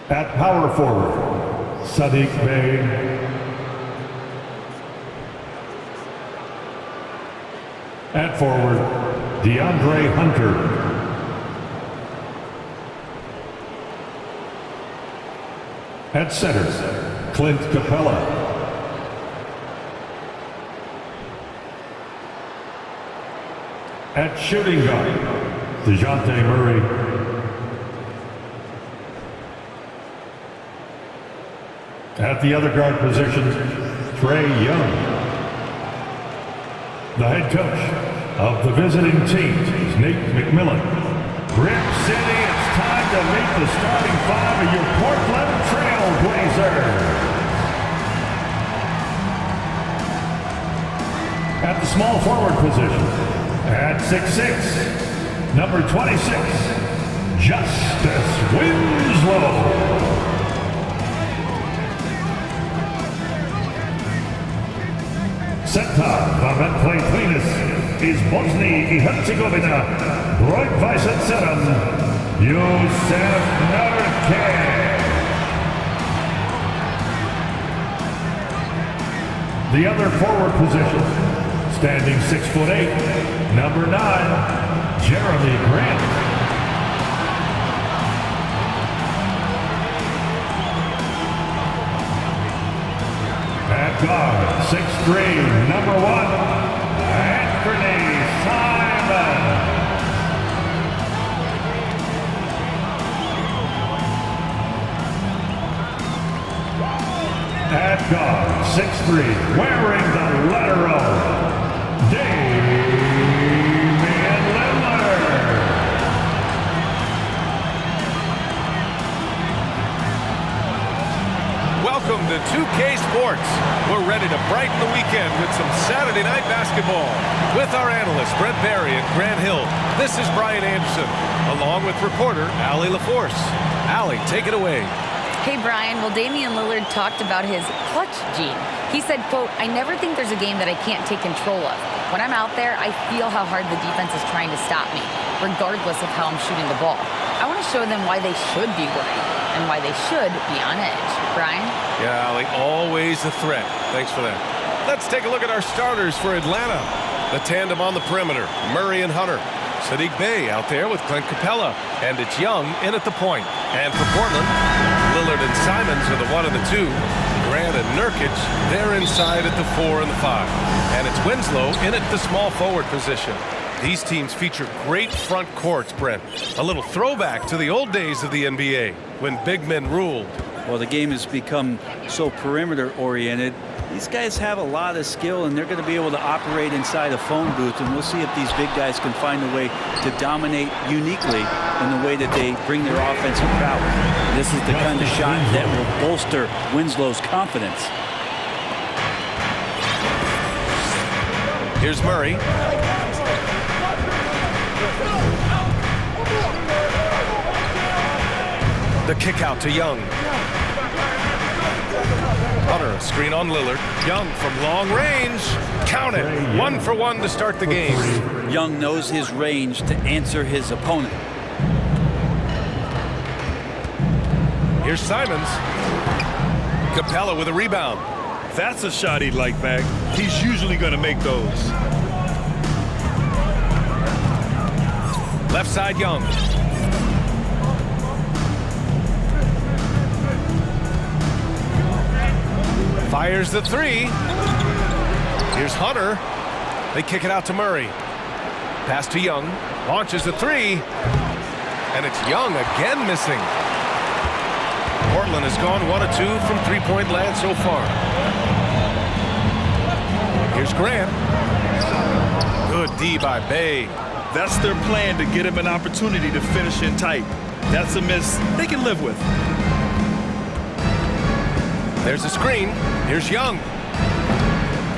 At power forward, Sadiq Bey. At forward, DeAndre Hunter. At center, Clint Capella. At shooting guard, DeJounte Murray. At the other guard positions, Trae Young. The head coach of the visiting team is Nate McMillan. Rip City, it's time to meet the starting five of your Portland Trail Blazers. At the small forward position, at 6'6", number 26, Justice Winslow. Center, Vaventlej Plinis is Bosnia and Herzegovina, Broj 27, Jusef Nurkic. The other forward position, standing 6'8", number 9, Jeremy Grant. At guard, 6'3", number 1, Anthony Simons. At guard, 6'3", wearing the letter O, Damian Lillard. Welcome to 2K Sports. We're ready to brighten the weekend with some Saturday night basketball. With our analysts, Brent Barry and Grant Hill, this is Brian Anderson, along with reporter Allie LaForce. Allie, take it away. Hey, Brian. Well, Damian Lillard talked about his clutch gene. He said, quote, "I never think there's a game that I can't take control of. When I'm out there, I feel how hard the defense is trying to stop me, regardless of how I'm shooting the ball. I want to show them why they should be worried and why they should be on edge." Brian? Yeah, Allie, always a threat. Thanks for that. Let's take a look at our starters for Atlanta. The tandem on the perimeter, Murray and Hunter. Sadiq Bey out there with Clint Capella. And it's Young in at the point. And for Portland, Lillard and Simons are the 1 and the 2. Grant and Nurkic, they're inside at the 4 and the 5. And it's Winslow in at the small forward position. These teams feature great front courts, Brent. A little throwback to the old days of the NBA, when big men ruled. Well, the game has become so perimeter-oriented. These guys have a lot of skill, and they're going to be able to operate inside a phone booth, and we'll see if these big guys can find a way to dominate uniquely in the way that they bring their offensive prowess. This is the kind of shot that will bolster Winslow's confidence. Here's Murray. The kick out to Young. Hunter, a screen on Lillard. Young from long range. Count it. 1 for 1 to start the game. Young knows his range to answer his opponent. Here's Simons. Capella with a rebound. That's a shot he'd like back. He's usually going to make those. Left side, Young. Fires the 3. Here's Hunter. They kick it out to Murray. Pass to Young. Launches the 3. And it's Young again missing. Portland has gone 1 of 2 from three-point land so far. Here's Grant. Good D by Bey. That's their plan, to get him an opportunity to finish in tight. That's a miss they can live with. There's a screen. Here's Young.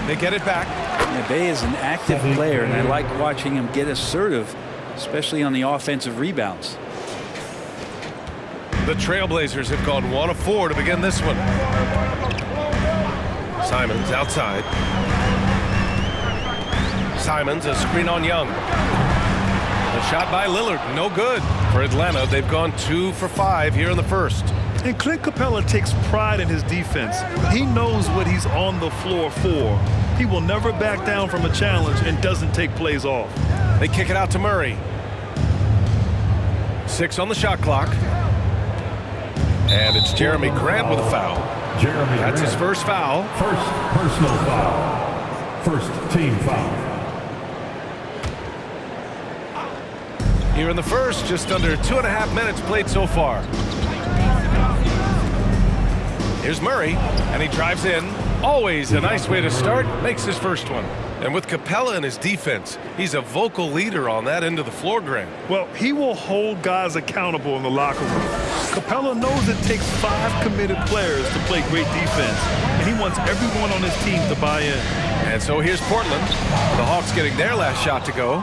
They get it back. Yeah, Bey is an active player, and I like watching him get assertive, especially on the offensive rebounds. The Trailblazers have gone 1 of 4 to begin this one. Simons outside. Simons, a screen on Young. A shot by Lillard, no good. For Atlanta, they've gone 2 for 5 here in the first. And Clint Capella takes pride in his defense. He knows what he's on the floor for. He will never back down from a challenge and doesn't take plays off. They kick it out to Murray. 6 on the shot clock. And it's Jeremy Grant with a foul. That's his first foul. First personal foul. First team foul. Here in the first, just under 2.5 minutes played so far. Here's Murray, and he drives in. Always a nice way to start, makes his first one. And with Capella in his defense, he's a vocal leader on that end of the floor, Grant. Well, he will hold guys accountable in the locker room. Capella knows it takes 5 committed players to play great defense, and he wants everyone on his team to buy in. And so here's Portland. The Hawks getting their last shot to go.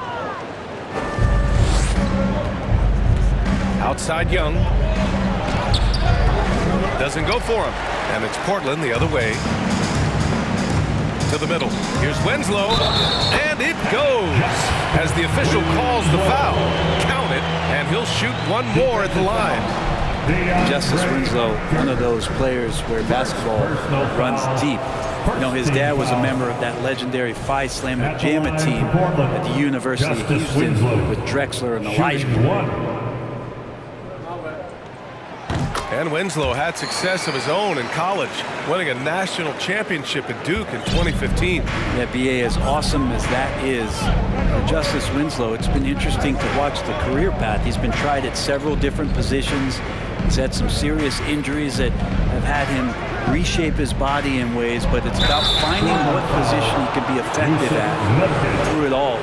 Outside Young. Doesn't go for him. And it's Portland the other way. To the middle. Here's Winslow. And it goes. As the official calls the foul. Count it. And he'll shoot one more at the line. Justice Winslow, one of those players where basketball runs deep. You know, his dad was a member of that legendary Phi Slamma Jamma team at the University of Houston with Drexler and Elijah. And Winslow had success of his own in college, winning a national championship at Duke in 2015. Yeah, BA, as awesome as that is for Justice Winslow, it's been interesting to watch the career path. He's been tried at several different positions. He's had some serious injuries that have had him reshape his body in ways, but it's about finding what position he can be effective at through it all.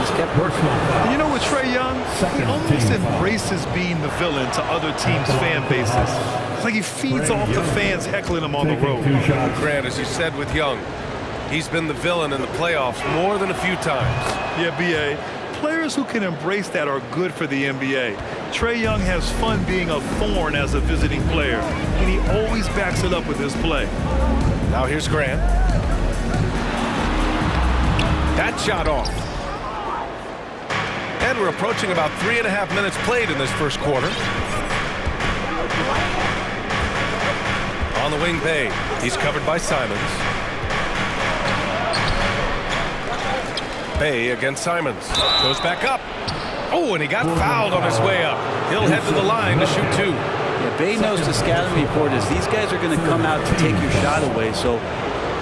He's kept working. You know, with Trae Young, he almost embraces being the villain to other teams' fan bases. It's like he feeds off the fans heckling him on the road. Grant, as you said with Young, he's been the villain in the playoffs more than a few times. Yeah, B.A. Players who can embrace that are good for the NBA. Trae Young has fun being a thorn as a visiting player, and he always backs it up with his play. Now here's Grant. That shot off. And we're approaching about 3.5 minutes played in this first quarter. On the wing, Bay. He's covered by Simons. Bay against Simons. Goes back up. Oh, and he got fouled on his way up. He'll head to the line to shoot 2. Yeah, Bay knows the scouting report is these guys are going to come out to take your shot away, so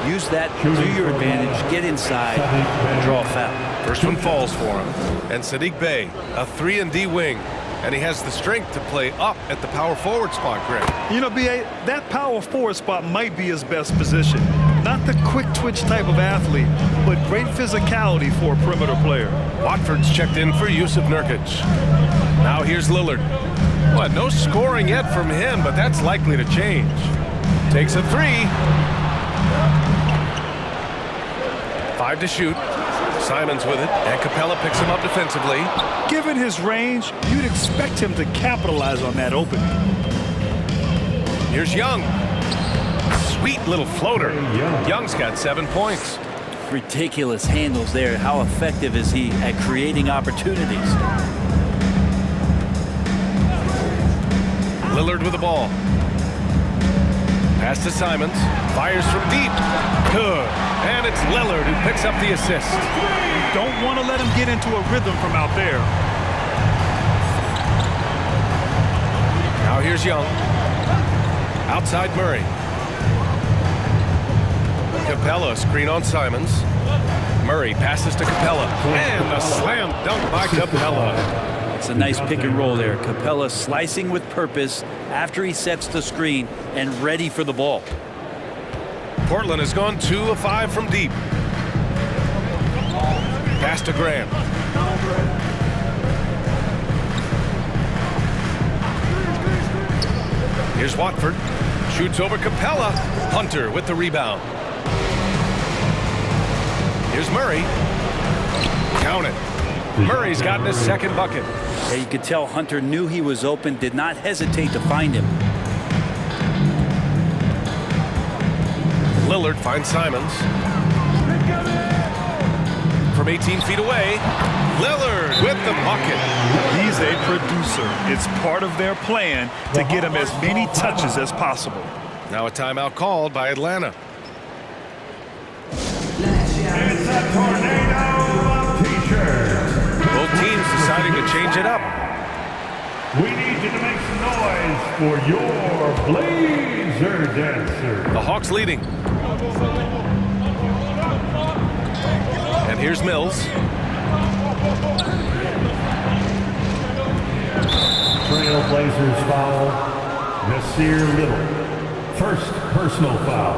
use that to your advantage, get inside, and draw a foul. First one falls for him. And Saddiq Bey, a 3-and-D wing. And he has the strength to play up at the power forward spot, Grant. You know, B.A., that power forward spot might be his best position. Not the quick twitch type of athlete, but great physicality for a perimeter player. Watford's checked in for Yusuf Nurkic. Now here's Lillard. Well, no scoring yet from him, but that's likely to change. Takes a 3. 5 to shoot. Simons with it, and Capella picks him up defensively. Given his range, you'd expect him to capitalize on that opening. Here's Young. Sweet little floater. Young's got 7 points. Ridiculous handles there. How effective is he at creating opportunities? Lillard with the ball. Pass to Simons. Fires from deep. Good. And it's Lillard who picks up the assist. You don't want to let him get into a rhythm from out there. Now here's Young. Outside Murray. Capella screen on Simons. Murray passes to Capella. And a slam dunk by Capella. It's a nice pick and roll there. Capella slicing with purpose after he sets the screen and ready for the ball. Portland has gone 2 of 5 from deep. Pass to Graham. Here's Watford. Shoots over Capella. Hunter with the rebound. Here's Murray. Count it. Murray's gotten his second bucket. Yeah, you could tell Hunter knew he was open, did not hesitate to find him. Lillard finds Simons. From 18 feet away. Lillard with the bucket. He's a producer. It's part of their plan to get him as many touches as possible. Now a timeout called by Atlanta. It's a tornado of t-shirts. Both teams deciding to change it up. We need you to make some noise for your Blazer dancer. The Hawks leading. And here's Mills. Trailblazers foul. Nasir Little. First personal foul.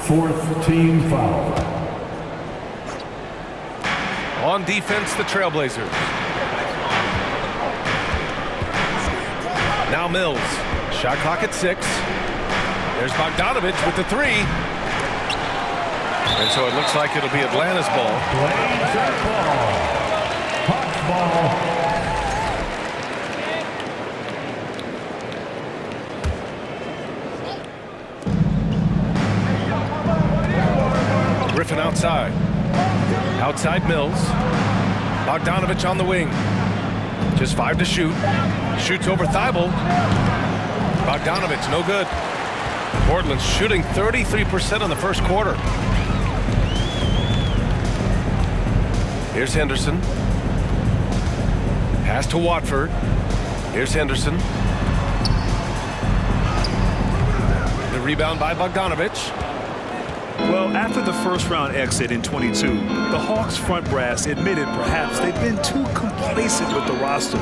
Fourth team foul. On defense, the Trailblazers. Now Mills. Shot clock at 6. There's Bogdanovich with the 3. And so it looks like it'll be Atlanta's ball. Blazer ball. Hawks ball. Griffin outside. Outside Mills. Bogdanovich on the wing. Just 5 to shoot. Shoots over Thibault. Bogdanovich, no good. Portland's shooting 33% in the first quarter. Here's Henderson. Pass to Watford. Here's Henderson. The rebound by Bogdanovich. Well, after the first-round exit in 22, the Hawks front brass admitted perhaps they've been too complacent with the roster.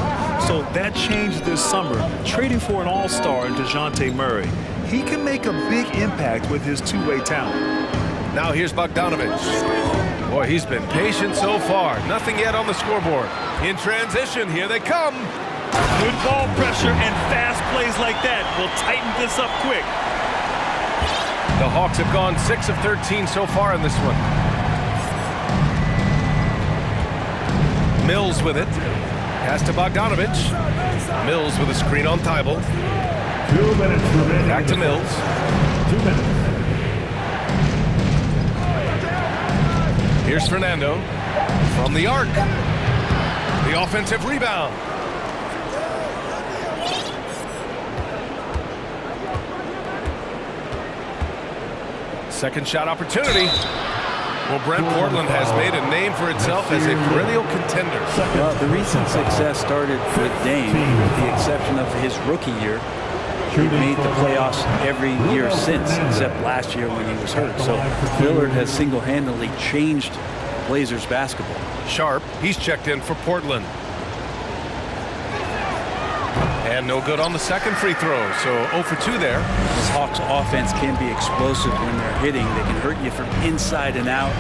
So that changed this summer, trading for an all-star in DeJounte Murray. He can make a big impact with his two-way talent. Now here's Bogdanovich. Boy, he's been patient so far. Nothing yet on the scoreboard. In transition, here they come. Good ball pressure and fast plays like that will tighten this up quick. The Hawks have gone 6 of 13 so far in this one. Mills with it. Pass to Bogdanovich. Mills with a screen on Thibault. 2 minutes remaining. Back to Mills. 2 minutes. Here's Fernando from the arc. The offensive rebound. Second shot opportunity. Well, Brent, Portland has made a name for itself as a perennial contender. Well, the recent success started with Dame, with the exception of his rookie year. He made the playoffs every year since, except last year when he was hurt. So Lillard has single-handedly changed Blazers basketball. Sharp, he's checked in for Portland. And no good on the second free throw, so 0 for 2 there. This Hawks offense can be explosive when they're hitting. They can hurt you from inside and out.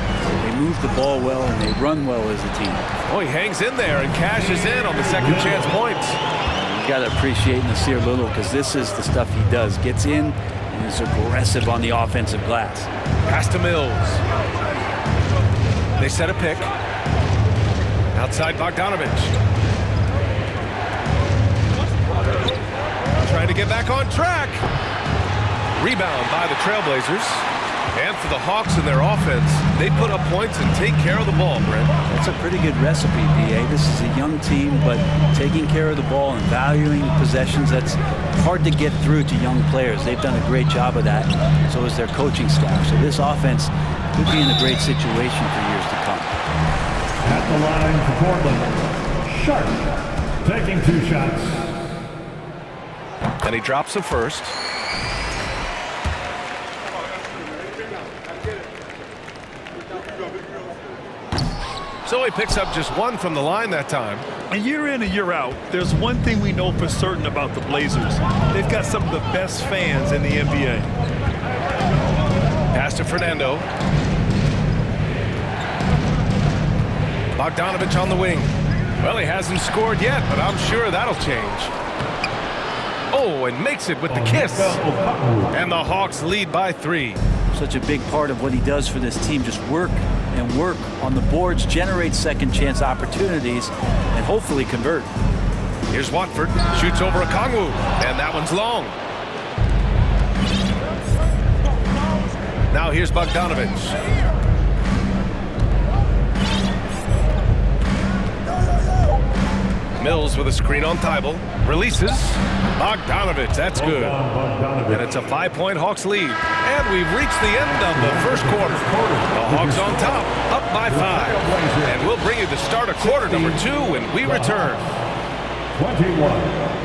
They move the ball well and they run well as a team. Oh, he hangs in there and cashes in on the second chance points. You got to appreciate Nasir Little because this is the stuff he does. Gets in and is aggressive on the offensive glass. Pass to Mills. They set a pick. Outside Bogdanovich. Trying to get back on track. Rebound by the Trailblazers. And for the Hawks and their offense, they put up points and take care of the ball, Brent. That's a pretty good recipe, B.A. This is a young team, but taking care of the ball and valuing possessions, that's hard to get through to young players. They've done a great job of that. So is their coaching staff. So this offense could be in a great situation for years to come. At the line for Portland, Sharp taking 2 shots. And he drops the first. So he picks up just 1 from the line that time. And year in and year out, there's one thing we know for certain about the Blazers. They've got some of the best fans in the NBA. Pass to Fernando. Bogdanovich on the wing. Well, he hasn't scored yet, but I'm sure that'll change. Oh, and makes it with the kiss. And the Hawks lead by 3. Such a big part of what he does for this team, just work and work on the boards, generate second chance opportunities, and hopefully convert. Here's Watford, shoots over Okongwu, and that one's long. Now here's Bogdanovich. Mills with a screen on Thibault. Releases. Bogdanovich, that's good. Bogdanovich. And it's a 5-point Hawks lead. And we've reached the end of the first quarter. The Hawks on top, up by 5. And we'll bring you the start of quarter number 2 when we return. 21.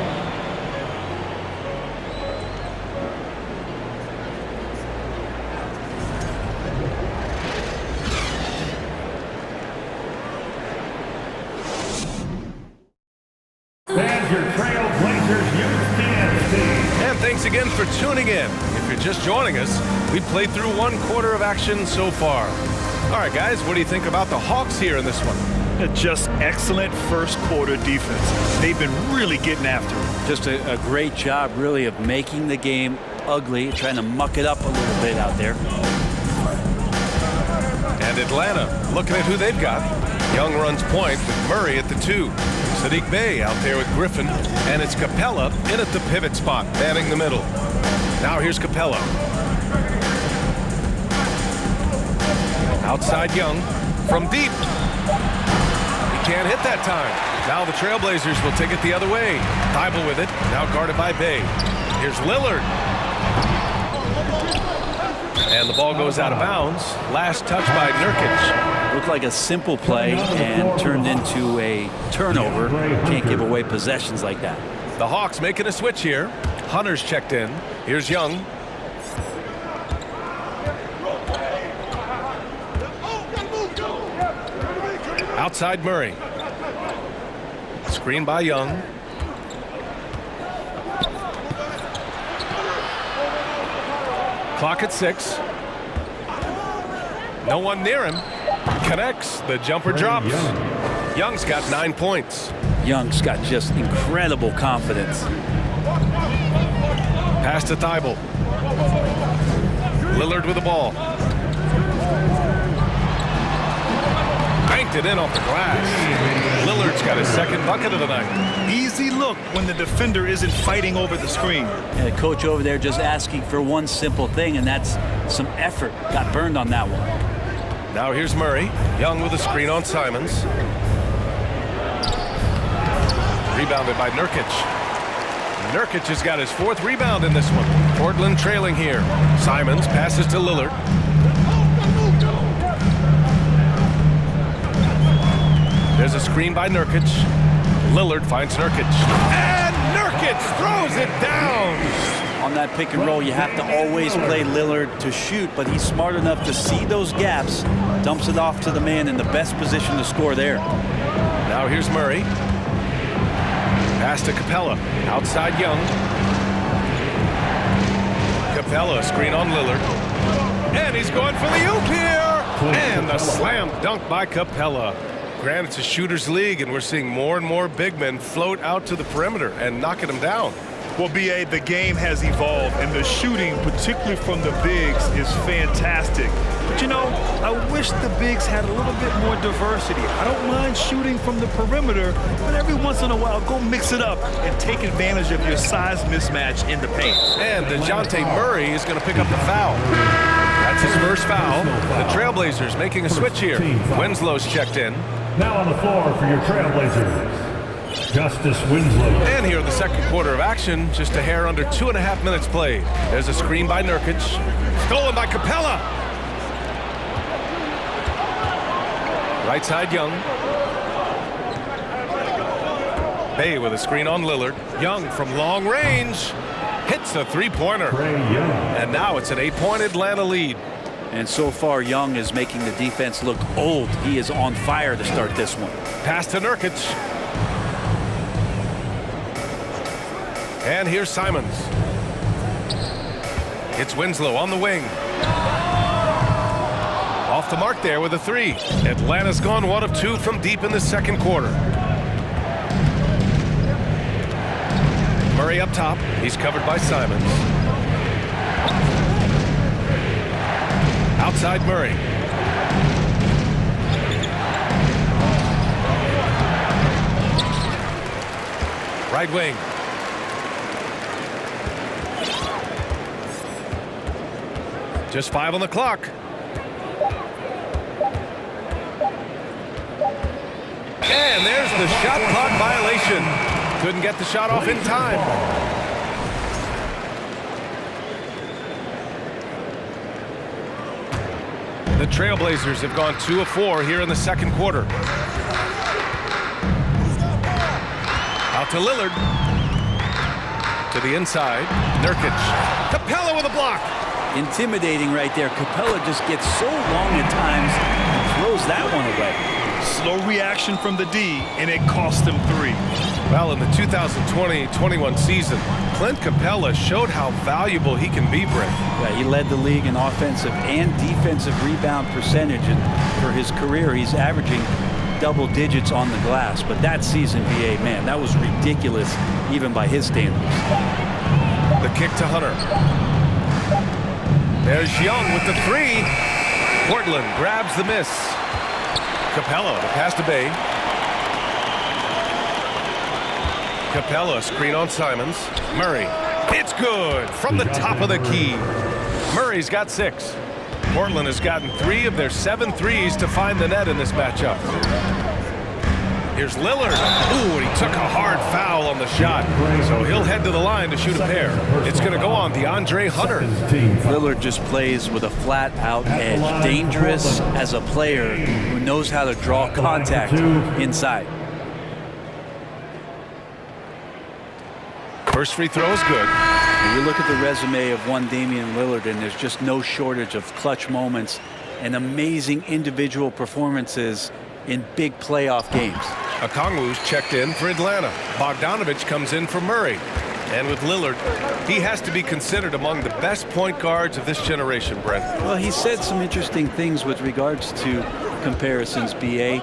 And thanks again for tuning in. If you're just joining us, we played through 1 quarter of action so far. All right, guys, what do you think about the Hawks here in this one? Just excellent first quarter defense. They've been really getting after it. Just a great job, really, of making the game ugly, trying to muck it up a little bit out there. And Atlanta, looking at who they've got. Young runs point with Murray at the 2. Saddiq Bey out there with Griffin. And it's Capella in at the pivot spot, manning the middle. Now here's Capella. Outside Young from deep. He can't hit that time. Now the Trailblazers will take it the other way. Thibault with it, now guarded by Bey. Here's Lillard. And the ball goes out of bounds. Last touch by Nurkic. Looked like a simple play and turned into a turnover. Can't give away possessions like that. The Hawks making a switch here. Hunter's checked in. Here's Young. Outside Murray. Screen by Young. Clock at 6. No one near him. Connects. The jumper drops. Young's got 9 points. Young's got just incredible confidence. Pass to Thibault. Lillard with the ball. Banked it in off the glass. Lillard's got his second bucket of the night. Easy look when the defender isn't fighting over the screen. And the coach over there just asking for one simple thing, and that's some effort. Got burned on that one. Now here's Murray. Young with a screen on Simons. Rebounded by Nurkic. Nurkic has got his 4th rebound in this one. Portland trailing here. Simons passes to Lillard. There's a screen by Nurkic. Lillard finds Nurkic. And Nurkic throws it down. On that pick and roll, you have to always play Lillard to shoot, but he's smart enough to see those gaps, dumps it off to the man in the best position to score there. Now here's Murray. Pass to Capella. Outside Young. Capella, screen on Lillard. And he's going for the oop here. And the slam dunk by Capella. Granted, it's a shooter's league, and we're seeing more and more big men float out to the perimeter and knocking them down. Well, B.A., the game has evolved, and the shooting, particularly from the bigs, is fantastic. But, you know, I wish the bigs had a little bit more diversity. I don't mind shooting from the perimeter, but every once in a while, go mix it up and take advantage of your size mismatch in the paint. And DeJounte Murray is going to pick up the foul. That's his first foul. The Trailblazers making a switch here. Winslow's checked in. Now on the floor for your Trailblazers, Justice Winslow. And here in the second quarter of action, just a hair under 2.5 minutes played. There's a screen by Nurkic. Stolen by Capella. Right side Young. Bey with a screen on Lillard. Young from long range. Hits a three-pointer. And now it's an 8-point Atlanta lead. And so far, Young is making the defense look old. He is on fire to start this one. Pass to Nurkic. And here's Simons. It's Winslow on the wing. Off the mark there with a 3. Atlanta's gone 1 of 2 from deep in the second quarter. Murray up top. He's covered by Simons. Outside Murray. Right wing. Just 5 on the clock. And there's the shot clock violation. Couldn't get the shot off in time. The Trailblazers have gone 2 of 4 here in the second quarter. Out to Lillard. To the inside. Nurkic. Capella with a block. Intimidating right there. Capella just gets so long at times and throws that one away. Slow reaction from the D, and it cost him 3. Well, in the 2020-21 season, Clint Capella showed how valuable he can be, Brent. Yeah, he led the league in offensive and defensive rebound percentage, and for his career, he's averaging double digits on the glass. But that season, BA, man, that was ridiculous, even by his standards. The kick to Hunter. There's Young with the 3. Portland grabs the miss. Capella, the pass to Bay. Capella, screen on Simons. Murray. It's good from the top of the key. Murray's got 6. Portland has gotten 3 of their 7 threes to find the net in this matchup. Here's Lillard. Ooh, and he took a hard foul on the shot. So he'll head to the line to shoot a pair. It's going to go on DeAndre Hunter. Lillard just plays with a flat-out edge. Dangerous as a player who knows how to draw contact inside. First free throw is good. You look at the resume of one Damian Lillard, and there's just no shortage of clutch moments and amazing individual performances in big playoff games. Okongwu's checked in for Atlanta. Bogdanovich comes in for Murray. And with Lillard, he has to be considered among the best point guards of this generation, Brent. Well, he said some interesting things with regards to comparisons, BA.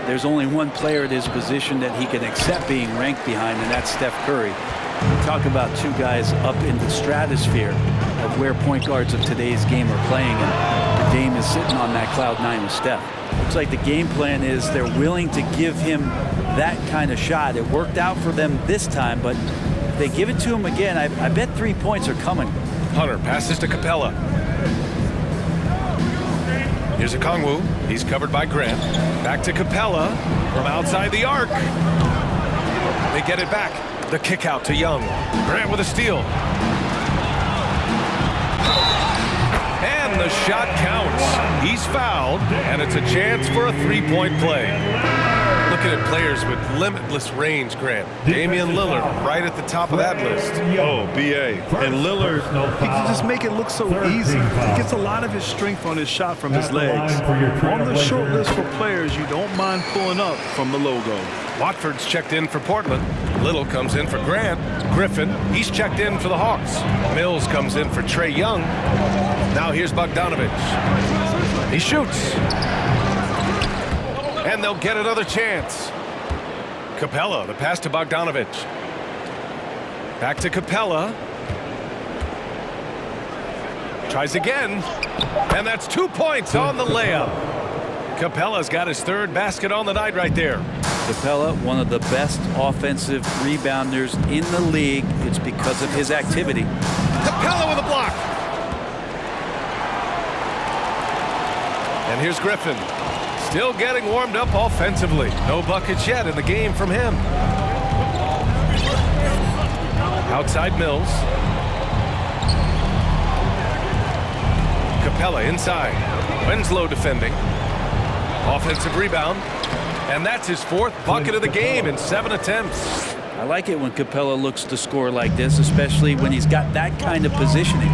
There's only one player at his position that he can accept being ranked behind, and that's Steph Curry. We talk about 2 guys up in the stratosphere of where point guards of today's game are playing, and the Dame is sitting on that cloud 9 with Steph. Looks like the game plan is they're willing to give him that kind of shot. It worked out for them this time, but if they give it to him again, I bet 3 points are coming. Hunter passes to Capella. Here's Okongwu. He's covered by Grant. Back to Capella from outside the arc. They get it back. The kick out to Young. Grant with a steal. And the shot counts. He's fouled, and it's a chance for a 3-point play. Looking at players with limitless range, Grant. Damian Lillard right at the top of that list. Oh, BA. And Lillard, he can just make it look so easy. He gets a lot of his strength on his shot from his legs. On the short list for players you don't mind pulling up from the logo. Watford's checked in for Portland. Little comes in for Grant. Griffin, he's checked in for the Hawks. Mills comes in for Trae Young. Now here's Bogdanovich. He shoots. And they'll get another chance. Capella, the pass to Bogdanovich. Back to Capella. Tries again. And that's 2 points on the layup. Capella's got his 3rd basket on the night right there. Capella, one of the best offensive rebounders in the league. It's because of his activity. Capella with a block. And here's Griffin. Still getting warmed up offensively. No buckets yet in the game from him. Outside Mills. Capella inside. Winslow defending. Offensive rebound. And that's his 4th bucket of the game in 7 attempts. I like it when Capella looks to score like this, especially when he's got that kind of positioning.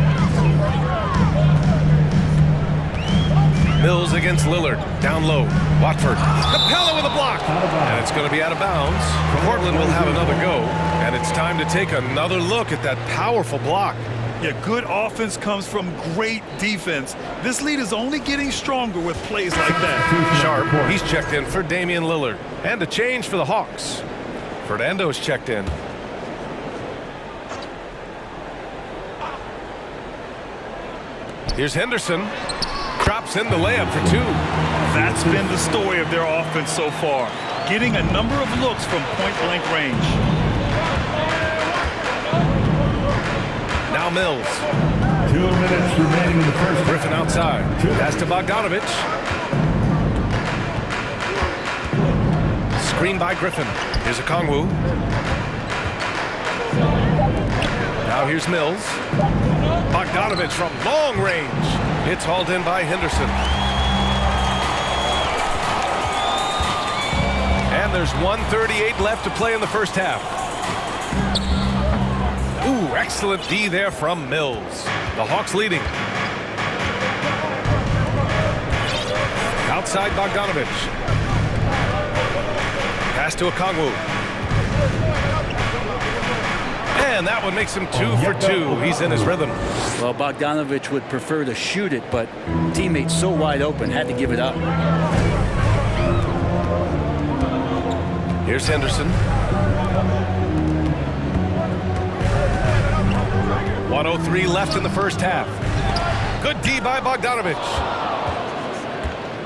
Mills against Lillard. Down low. Watford. Capella with a block. And it's going to be out of bounds. Portland will have another go. And it's time to take another look at that powerful block. Yeah, good offense comes from great defense. This lead is only getting stronger with plays like that. Sharp, he's checked in for Damian Lillard. And a change for the Hawks. Fernando's checked in. Here's Henderson. Drops in the layup for 2. That's been the story of their offense so far. Getting a number of looks from point-blank range. Now Mills. 2 minutes remaining in the first. Griffin outside. Pass to Bogdanovich. Screen by Griffin. Here's Okongwu. Now here's Mills. Bogdanovich from long range. It's hauled in by Henderson. And there's 1:38 left to play in the first half. Ooh, excellent D there from Mills. The Hawks leading. Outside Bogdanovich. Pass to Okongwu. And that one makes him 2 for 2. He's in his rhythm. Well, Bogdanovich would prefer to shoot it, but teammates so wide open, had to give it up. Here's Henderson. 1:03 left in the first half. Good D by Bogdanovich.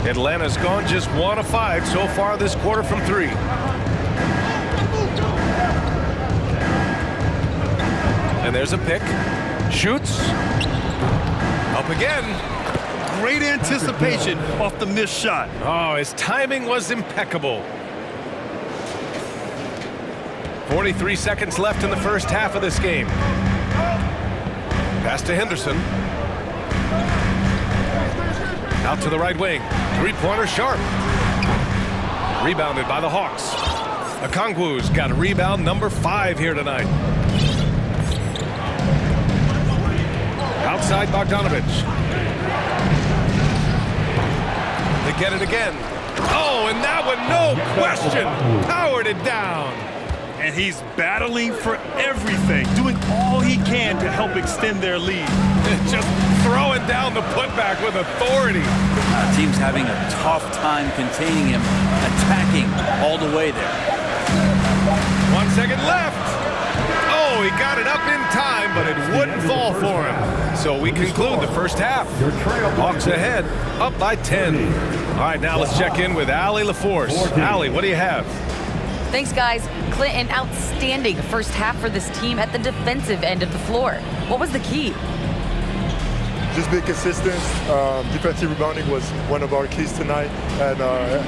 Atlanta's gone just 1 of 5 so far this quarter from 3. And there's a pick. Shoots. Up again. Great anticipation off the missed shot. Oh, his timing was impeccable. 43 seconds left in the first half of this game. Pass to Henderson. Out to the right wing. Three-pointer sharp. Rebounded by the Hawks. Okongwu's got a rebound number 5 here tonight. Outside Bogdanovich. They get it again. Oh, and that one, no question, powered it down. And he's battling for everything, doing all he can to help extend their lead. Just throwing down the putback with authority. Team's having a tough time containing him, attacking all the way there. 1 second left. Oh, he got it up in time, but it wouldn't fall for him. So we conclude the first half. Hawks ahead, up by 10. All right, now let's check in with Allie LaForce. Allie, what do you have? Thanks, guys. Clint, an outstanding first half for this team at the defensive end of the floor. What was the key? Just be consistent. Defensive rebounding was one of our keys tonight, and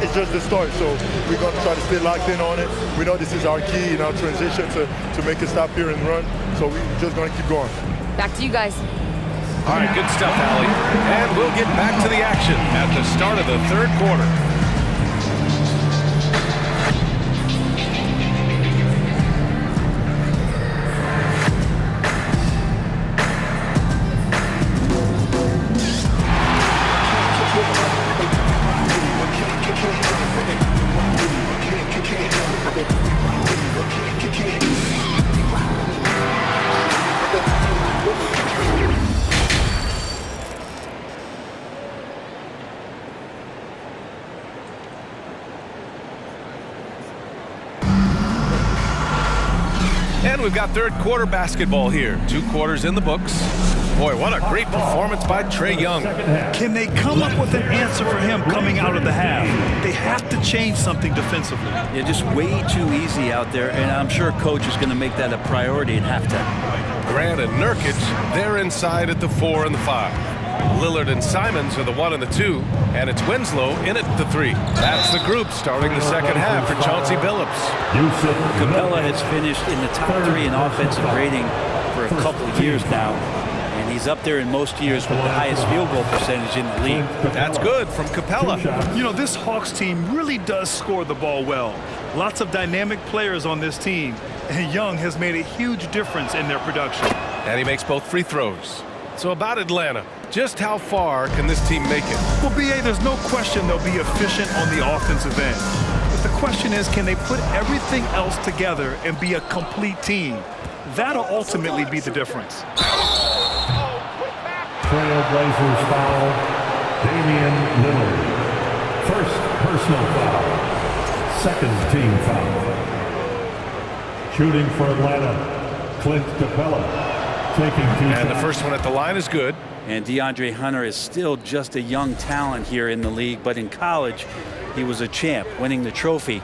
it's just the start. So we're going to try to stay locked in on it. We know this is our key in our transition to make it stop here and run. So we're just going to keep going. Back to you guys. All right, good stuff, Allie. And we'll get back to the action at the start of the third quarter. And we've got third quarter basketball here. 2 quarters in the books. Boy, what a great performance by Trae Young. Can they come up with an answer for him coming out of the half? They have to change something defensively. Yeah, just way too easy out there, and I'm sure coach is going to make that a priority at halftime. Grant and Nurkic, they're inside at the 4 and the 5. Lillard and Simons are the 1 and the 2, and it's Winslow in at the 3. That's the group starting the second half for Chauncey Billups. Capella has finished in the top 3 in offensive rating for a couple of years now, and he's up there in most years with the highest field goal percentage in the league. That's good from Capella. You know, this Hawks team really does score the ball well. Lots of dynamic players on this team, and Young has made a huge difference in their production. And he makes both free throws. So about Atlanta, just how far can this team make it? Well, B.A., there's no question they'll be efficient on the offensive end. But the question is, can they put everything else together and be a complete team? That'll ultimately be the difference. Trailblazers foul, Damian Lillard. First personal foul. Second team foul. Shooting for Atlanta, Clint Capella. And the first one at the line is good. And DeAndre Hunter is still just a young talent here in the league, but in college, he was a champ, winning the trophy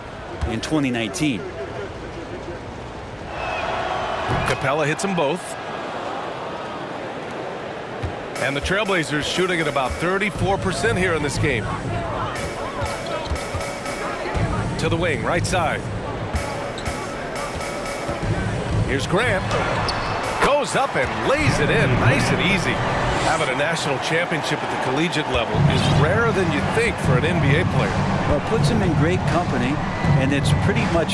in 2019. Capella hits them both. And the Trailblazers shooting at about 34% here in this game. to the wing, right side. Here's Grant. Goes up and lays it in, nice and easy. Having a national championship at the collegiate level is rarer than you think for an NBA player. Well, it puts him in great company, and it's pretty much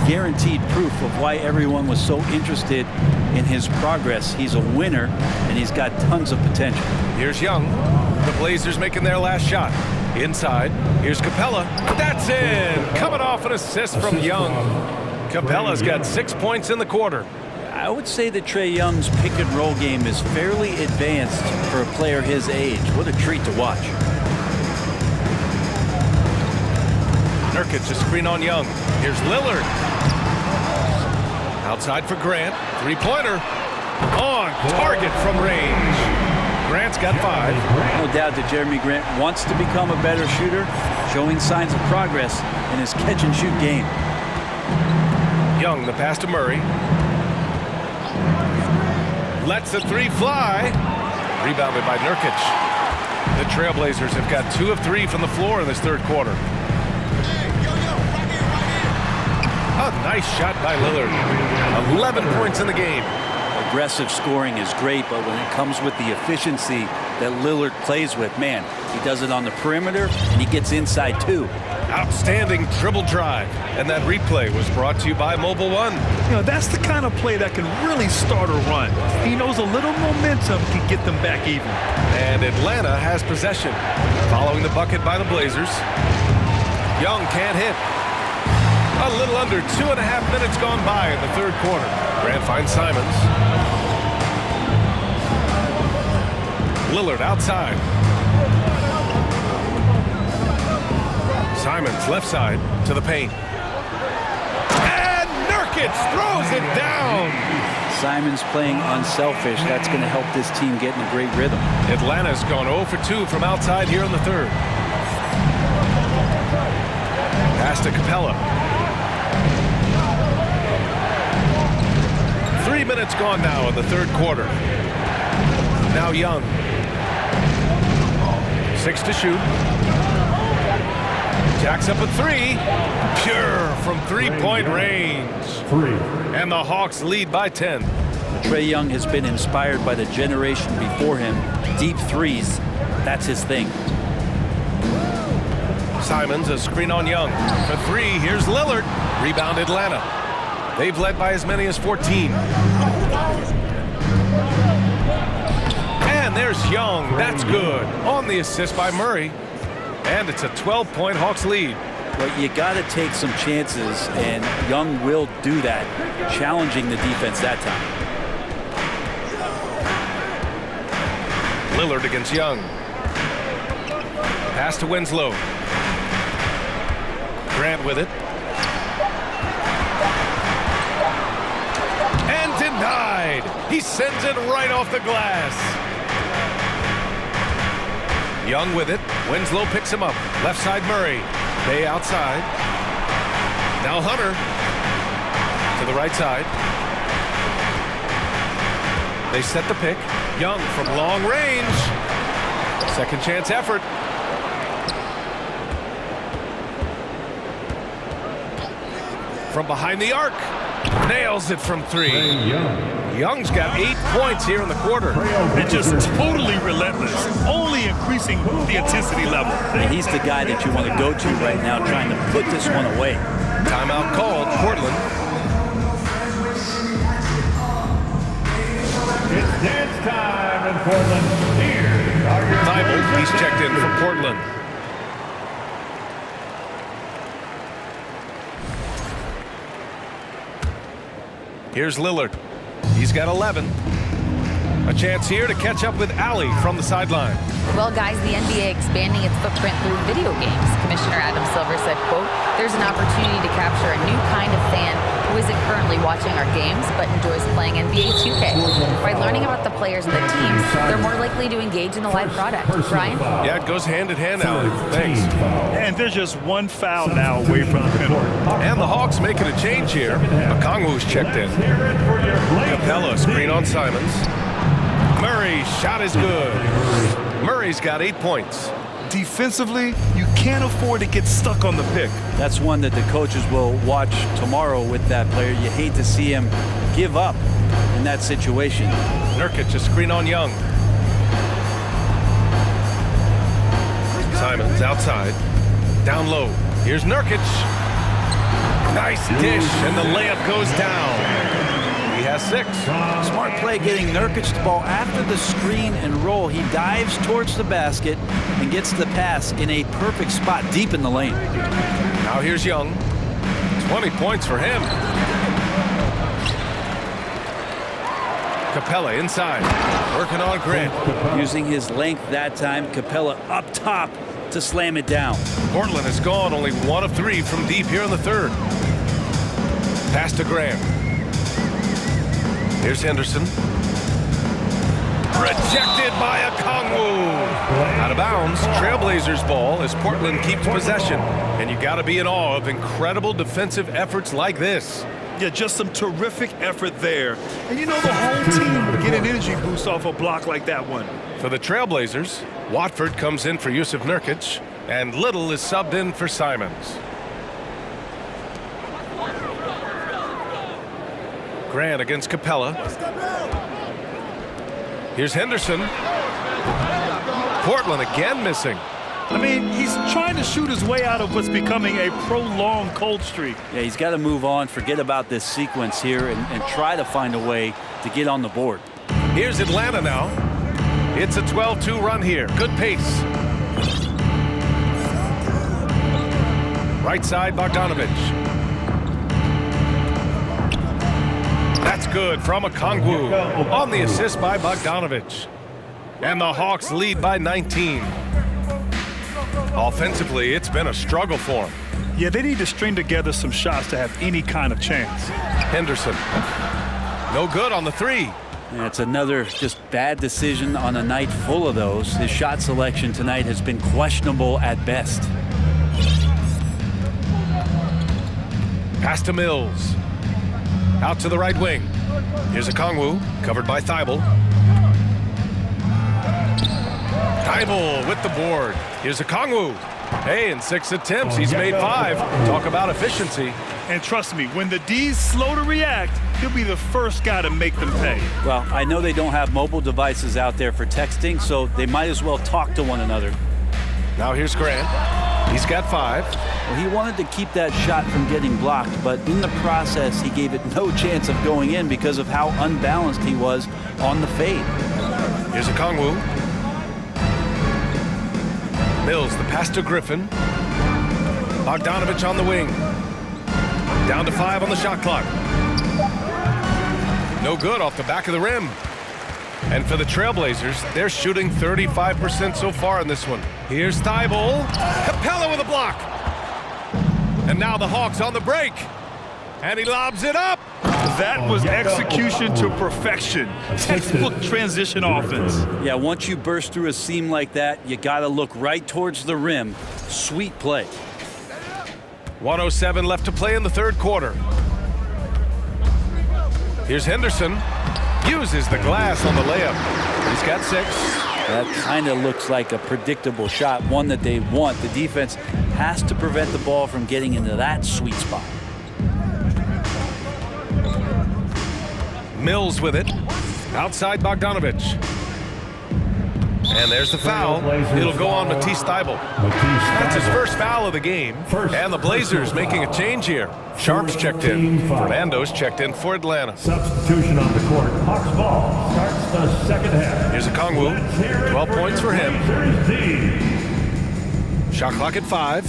guaranteed proof of why everyone was so interested in his progress. He's a winner, and he's got tons of potential. Here's Young. The Blazers making their last shot. Inside, here's Capella. That's in! Coming off an assist from Young. Capella's got 6 points in the quarter. I would say that Trae Young's pick-and-roll game is fairly advanced for a player his age. What a treat to watch. Nurkic, a screen on Young. Here's Lillard. Outside for Grant. Three-pointer. On target from range. Grant's got 5. No doubt that Jeremy Grant wants to become a better shooter, showing signs of progress in his catch-and-shoot game. Young, the pass to Murray. Lets the three fly. Rebounded by Nurkic. The Trailblazers have got 2 of 3 from the floor in this third quarter. A nice shot by Lillard. 11 points in the game. Aggressive scoring is great, but when it comes with the efficiency that Lillard plays with, man, he does it on the perimeter and he gets inside too. Outstanding dribble drive. And that replay was brought to you by Mobile One. You know, that's the kind of play that can really start a run. He knows a little momentum can get them back even. And Atlanta has possession. Following the bucket by the Blazers. Young can't hit. A little under 2.5 minutes gone by in the third quarter. Grant finds Simons. Lillard outside. Simons left side to the paint. And Nurkic throws it down. Simons playing unselfish. That's going to help this team get in a great rhythm. Atlanta's gone 0 for 2 from outside here in the third. Pass to Capella. 3 minutes gone now in the third quarter. Now Young. 6 to shoot. Jacks up a 3. Pure from three-point range. 3. And the Hawks lead by 10. Trae Young has been inspired by the generation before him. Deep threes, that's his thing. Simons, a screen on Young. For 3, here's Lillard. Rebound Atlanta. They've led by as many as 14. And there's Young. That's good. On the assist by Murray. And it's a 12-point Hawks lead. But you got to take some chances, and Young will do that, challenging the defense that time. Lillard against Young. Pass to Winslow. Grant with it. And denied. He sends it right off the glass. Young with it. Winslow picks him up. Left side Murray. Bay outside. Now Hunter. To the right side. They set the pick. Young from long range. Second chance effort. From behind the arc. Nails it from 3. Young's got 8 points here in the quarter. And just totally relentless, only increasing the intensity level. And he's the guy that you want to go to right now, trying to put this one away. Timeout called, Portland. It's dance time in Portland. Here are your Thibault, he's checked in from Portland. Here's Lillard. He's got 11. A chance here to catch up with Allie from the sideline. Well, guys, the NBA expanding its footprint through video games. Commissioner Adam Silver said, quote, "There's an opportunity to capture a new kind of fan who isn't currently watching our games but enjoys playing NBA 2K. By learning about the players and the teams, they're more likely to engage in the live product." Brian? Yeah, it goes hand in hand, Allie. Thanks. And there's just one foul now away from the penalty. And the Hawks making a change here. Okongwu's checked in. Capella, screen on Simons. Murray's shot is good. Murray's got 8 points. defensively, you can't afford to get stuck on the pick. That's one that the coaches will watch tomorrow with that player. You hate to see him give up in that situation. Nurkic, a screen on Young. Simons outside. Down low. Here's Nurkic. Nice dish, and the layup goes down. He has 6. Smart play getting Nurkic the ball after the screen and roll. He dives towards the basket and gets the pass in a perfect spot deep in the lane. Now here's Young. 20 points for him. Capella inside, working on Grant. Using his length that time, Capella up top to slam it down. Portland has gone only 1 of 3 from deep here in the third. Pass to Grant. Here's Henderson. Rejected by Okongwu. Out of bounds, Trailblazers ball as Portland keeps possession. And you got to be in awe of incredible defensive efforts like this. Yeah, just some terrific effort there. And you know the whole team will get an energy boost off a block like that one. For the Trailblazers, Watford comes in for Yusuf Nurkic, and Little is subbed in for Simons. Grant against Capella. Here's Henderson. Portland again missing. I mean, he's trying to shoot his way out of what's becoming a prolonged cold streak. Yeah, he's got to move on, forget about this sequence here, and try to find a way to get on the board. Here's Atlanta now. It's a 12-2 run here. Good pace. Right side, Bogdanovic. That's good from Okongwu on the assist by Bogdanovic. And the Hawks lead by 19. Offensively, it's been a struggle for them. Yeah, they need to string together some shots to have any kind of chance. Henderson. No good on the 3. And it's another just bad decision on a night full of those. His shot selection tonight has been questionable at best. Pass to Mills. Out to the right wing. Here's Okongwu, covered by Thibault. Thibault with the board. Here's Okongwu. Hey, in 6 attempts, he's made 5. Talk about efficiency. And trust me, when the D's slow to react, he'll be the first guy to make them pay. Well, I know they don't have mobile devices out there for texting, so they might as well talk to one another. Now here's Grant. He's got 5. Well, he wanted to keep that shot from getting blocked, but in the process, he gave it no chance of going in because of how unbalanced he was on the fade. Here's Okongwu. Mills, the pass to Griffin. Bogdanovic on the wing. Down to 5 on the shot clock. No good off the back of the rim. And for the Trailblazers, they're shooting 35% so far in this one. Here's Thibault. Capella with a block. And now the Hawks on the break. And he lobs it up. That was execution to perfection. Textbook transition offense. Yeah, once you burst through a seam like that, you got to look right towards the rim. Sweet play. 1:07 left to play in the third quarter. Here's Henderson. Uses the glass on the layup. He's got 6. That kind of looks like a predictable shot, one that they want. The defense has to prevent the ball from getting into that sweet spot. Mills with it. Outside Bogdanovic. And there's the foul. It'll go on Matisse Thibault. That's his first foul of the game. And the Blazers making a change here. Sharps checked in. Fernando's checked in for Atlanta. Substitution on the court. Hawks ball starts the second half. Here's Okongwu. 12 points for him. Shot clock at 5.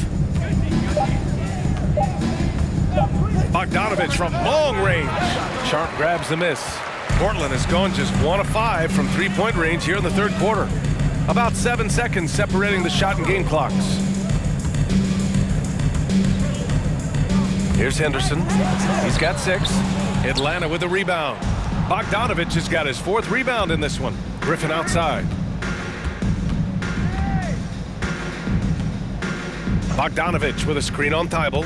Bogdanovic from long range. Sharp grabs the miss. Portland has gone just 1 of 5 from three-point range here in the third quarter. About 7 seconds separating the shot and game clocks. Here's Henderson. He's got 6. Atlanta with a rebound. Bogdanovic has got his 4th rebound in this one. Griffin outside. Bogdanovic with a screen on Thibault.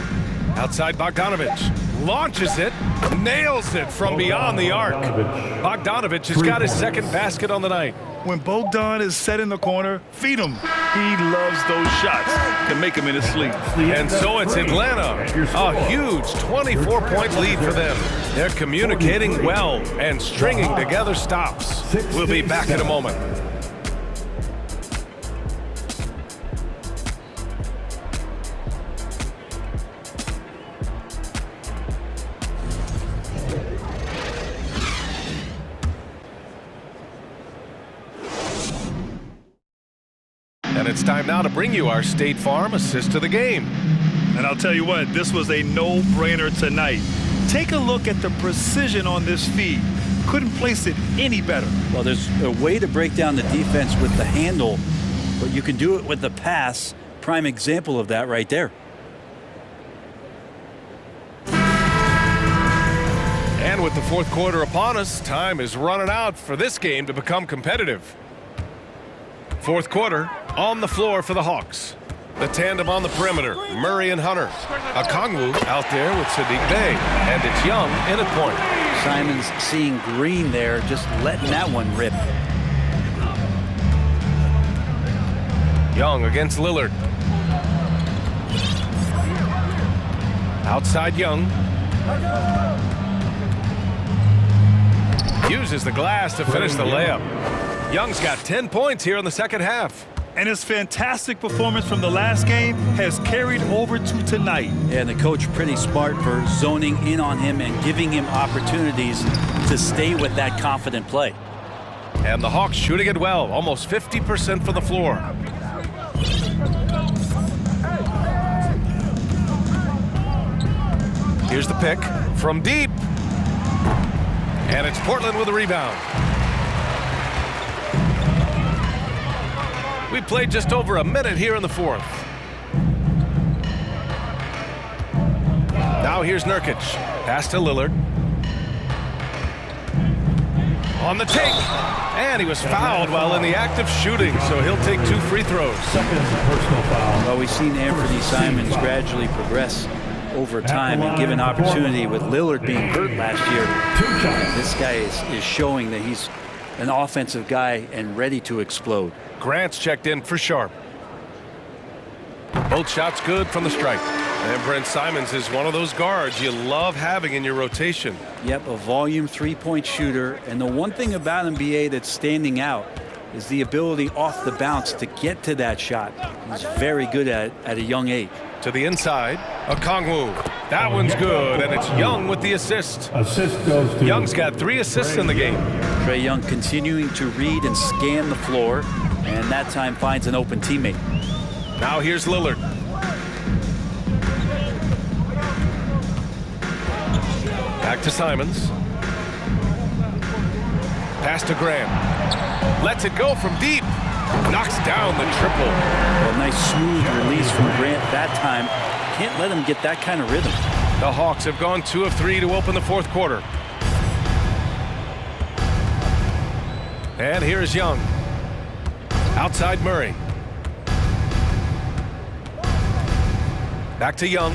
Outside Bogdanovic. launches it, nails it from beyond the arc. Bogdanovich has got his second basket on the night. When Bogdan is set in the corner, feed him. He loves those shots. Can make him in his sleep. And so it's Atlanta. A huge 24-point lead for them. They're communicating well and stringing together stops. We'll be back in a moment. And it's time now to bring you our State Farm assist of the game. And I'll tell you what, this was a no-brainer tonight. Take a look at the precision on this feed. Couldn't place it any better. Well, there's a way to break down the defense with the handle, but you can do it with the pass. Prime example of that right there. And with the fourth quarter upon us, time is running out for this game to become competitive. Fourth quarter on the floor for the Hawks. The tandem on the perimeter, Murray and Hunter. Okongwu out there with Sadiq Bey, and it's Young in at point. Simons seeing green there, just letting that one rip. Young against Lillard. Outside Young. Uses the glass to finish the layup. Young's got 10 points here in the second half. And his fantastic performance from the last game has carried over to tonight. Yeah, and the coach pretty smart for zoning in on him and giving him opportunities to stay with that confident play. And the Hawks shooting it well, almost 50% from the floor. Here's the pick from deep. And it's Portland with a rebound. We played just over a minute here in the fourth. Now here's Nurkic. Pass to Lillard. On the take. And he was fouled while in the act of shooting, so he'll take 2 free throws. Second personal foul. Well, we've seen Anthony Simons gradually progress over time and given opportunity with Lillard being hurt last year. This guy is showing that he's an offensive guy and ready to explode. Grant's checked in for Sharp. Both shots good from the stripe. And Brent Simons is one of those guards you love having in your rotation. Yep, a volume three-point shooter. And the one thing about NBA that's standing out is the ability off the bounce to get to that shot. He's very good at it at a young age. To the inside, Okongwu. That one's good, and it's Young with the assist. Assist goes to Young's got 3 assists in the game. Trae Young continuing to read and scan the floor, and that time finds an open teammate. Now here's Lillard. Back to Simons. Pass to Graham. Lets it go from deep. Knocks down the triple. Well, nice smooth release from Grant that time. Can't let him get that kind of rhythm. The Hawks have gone 2 of 3 to open the fourth quarter. And here's Young. Outside Murray. Back to Young.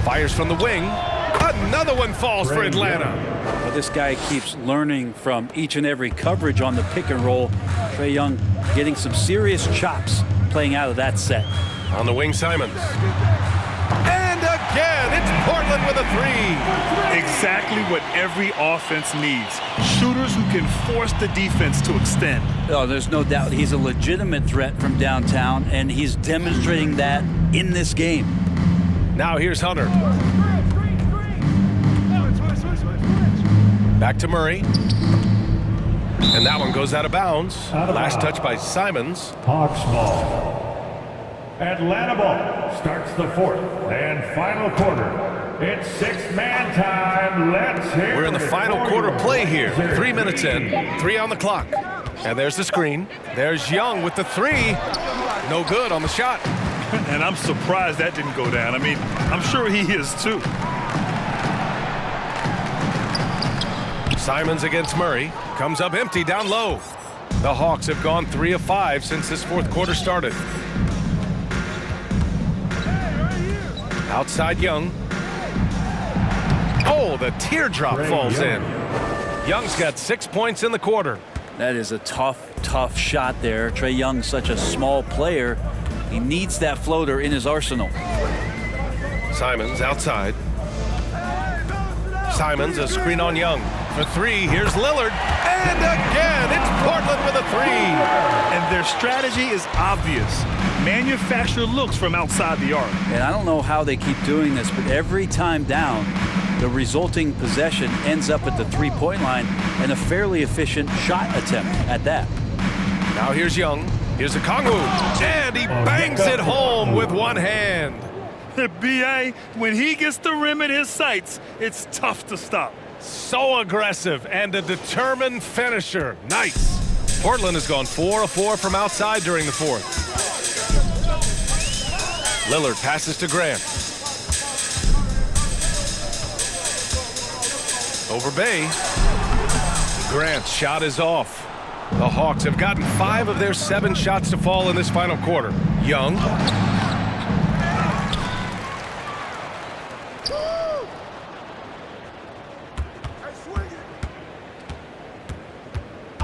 Fires from the wing. Another one falls for Atlanta. Well, this guy keeps learning from each and every coverage on the pick and roll. Trae Young getting some serious chops playing out of that set. On the wing, Simons. And again, it's Portland with a 3. Exactly what every offense needs. Shooters who can force the defense to extend. Oh, there's no doubt he's a legitimate threat from downtown, and he's demonstrating that in this game. Now here's Hunter. Back to Murray. And that one goes out of bounds. Last touch by Simons. Hawks ball. Atlanta ball starts the fourth and final quarter. It's 6-man time. Let's hear We're in the final quarter play here. 3 minutes in, 3 on the clock. And there's the screen. There's Young with the 3. No good on the shot. And I'm surprised that didn't go down. I mean, I'm sure he is too. Simons against Murray. Comes up empty down low. The Hawks have gone 3 of 5 since this fourth quarter started. Outside Young. Oh, the teardrop falls in. Young's got 6 points in the quarter. That is a tough shot there. Trae Young's such a small player. He needs that floater in his arsenal. Simons outside. Simons, a screen on Young. For three, here's Lillard. And again, it's Portland with a three. And their strategy is obvious. Manufacture looks from outside the arc. And I don't know how they keep doing this, but every time down, the resulting possession ends up at the three-point line and a fairly efficient shot attempt at that. Now here's Young. Here's Okongwu. And he bangs it home with one hand. B.A., when he gets the rim in his sights, it's tough to stop. So aggressive and a determined finisher. Nice. Portland has gone 4 of 4 from outside during the fourth. Lillard passes to Grant. Over Bay. Grant's shot is off. The Hawks have gotten 5 of their 7 shots to fall in this final quarter. Young.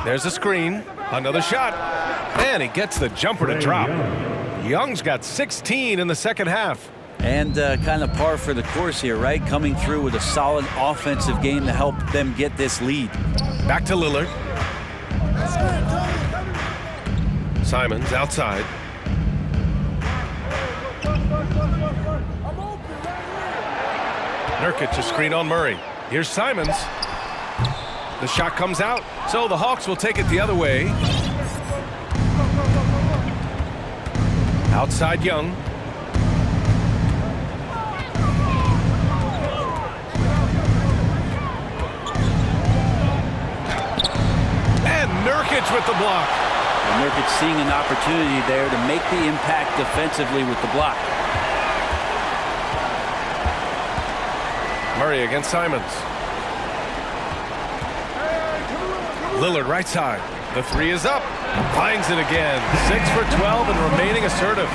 There's a screen. Another shot. And he gets the jumper to drop. Young's got 16 in the second half. And kind of par for the course here, right? Coming through with a solid offensive game to help them get this lead. Back to Lillard. Simons outside. Nurkic a screen on Murray. Here's Simons. The shot comes out, so the Hawks will take it the other way. Outside Young. And Nurkic with the block. And Nurkic seeing an opportunity there to make the impact defensively with the block. Murray against Simons. Lillard right side. The three is up. Finds it again. 6 for 12 and remaining assertive.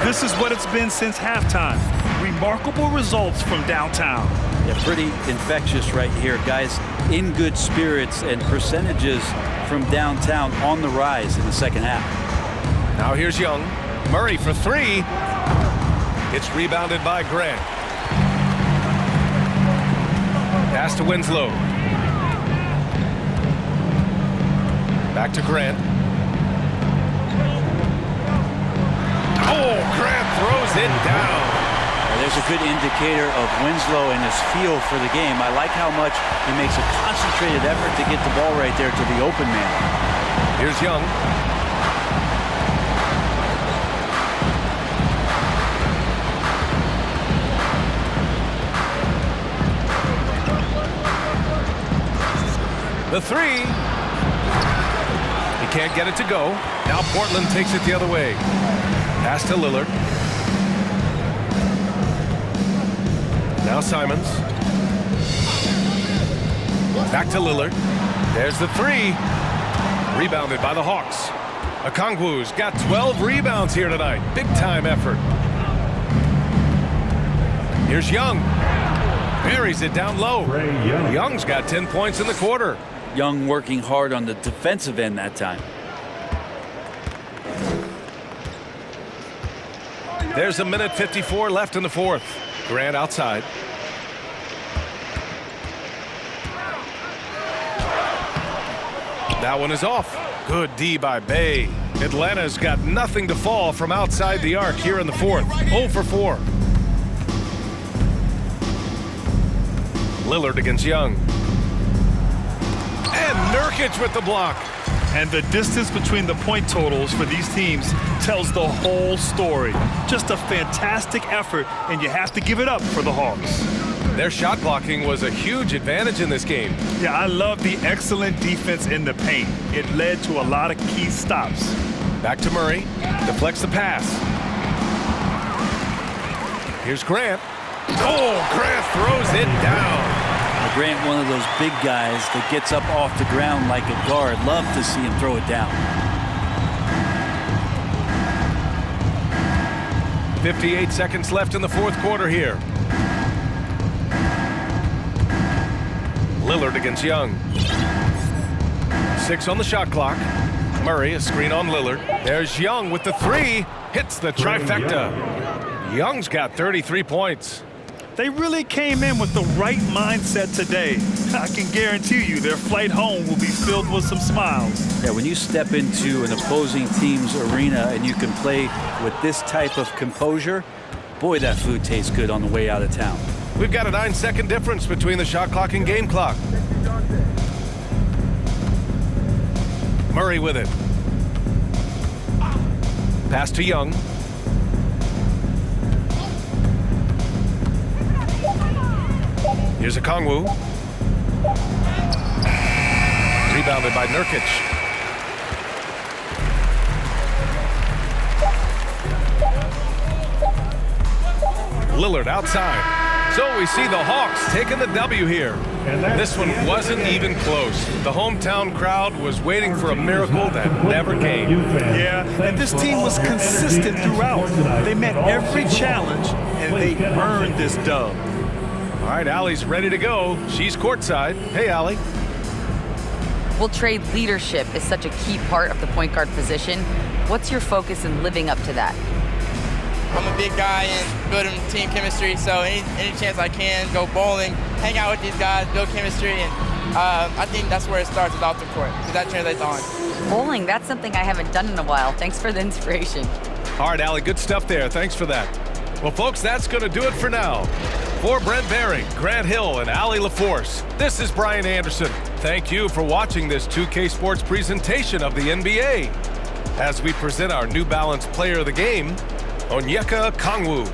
This is what it's been since halftime. Remarkable results from downtown. Yeah, pretty infectious right here, guys. In good spirits and percentages from downtown on the rise in the second half. Now here's Young. Murray for three. It's rebounded by Grant. Pass to Winslow. Back to Grant. Oh, Grant throws it down. There's a good indicator of Winslow and his feel for the game. I like how much he makes a concentrated effort to get the ball right there to the open man. Here's Young. The three. He can't get it to go. Now Portland takes it the other way. Pass to Lillard. Now Simons. Back to Lillard. There's the three. Rebounded by the Hawks. Okongwu's got 12 rebounds here tonight. Big time effort. Here's Young. Buries it down low. Young's got 10 points in the quarter. Young working hard on the defensive end that time. There's a minute 54 left in the fourth. Grant outside. That one is off. Good D by Bay. Atlanta's got nothing to fall from outside the arc here in the fourth. 0 for 4. Lillard against Young. And Nurkic with the block. And the distance between the point totals for these teams tells the whole story. Just a fantastic effort, and you have to give it up for the Hawks. Their shot blocking was a huge advantage in this game. Yeah, I love the excellent defense in the paint. It led to a lot of key stops. Back to Murray. Deflects the pass. Here's Grant. Oh, Grant throws it down. Grant, one of those big guys that gets up off the ground like a guard. Love to see him throw it down. 58 seconds left in the fourth quarter here. Lillard against Young. 6 on the shot clock. Murray, a screen on Lillard. There's Young with the 3. Hits the trifecta. Young's got 33 points. They really came in with the right mindset today. I can guarantee you their flight home will be filled with some smiles. Yeah, when you step into an opposing team's arena and you can play with this type of composure, boy, that food tastes good on the way out of town. We've got a 9-second difference between the shot clock and game clock. Murray with it. Pass to Young. Here's a Kongwu. Rebounded by Nurkic. Lillard outside. So we see the Hawks taking the W here. This one wasn't even close. The hometown crowd was waiting for a miracle that never came. Yeah, and this team was consistent throughout. They met every challenge, and they earned this dub. All right, Allie's ready to go. She's courtside. Hey, Allie. Well, Trey, leadership is such a key part of the point guard position. What's your focus in living up to that? I'm a big guy and building team chemistry, so any chance I can, go bowling, hang out with these guys, build chemistry, and I think that's where it starts is off the court, because that translates on. Bowling, that's something I haven't done in a while. Thanks for the inspiration. All right, Allie, good stuff there. Thanks for that. Well, folks, that's going to do it for now. For Brent Behring, Grant Hill, and Allie LaForce, this is Brian Anderson. Thank you for watching this 2K Sports presentation of the NBA. As we present our New Balance Player of the Game, Onyeka Kongwu.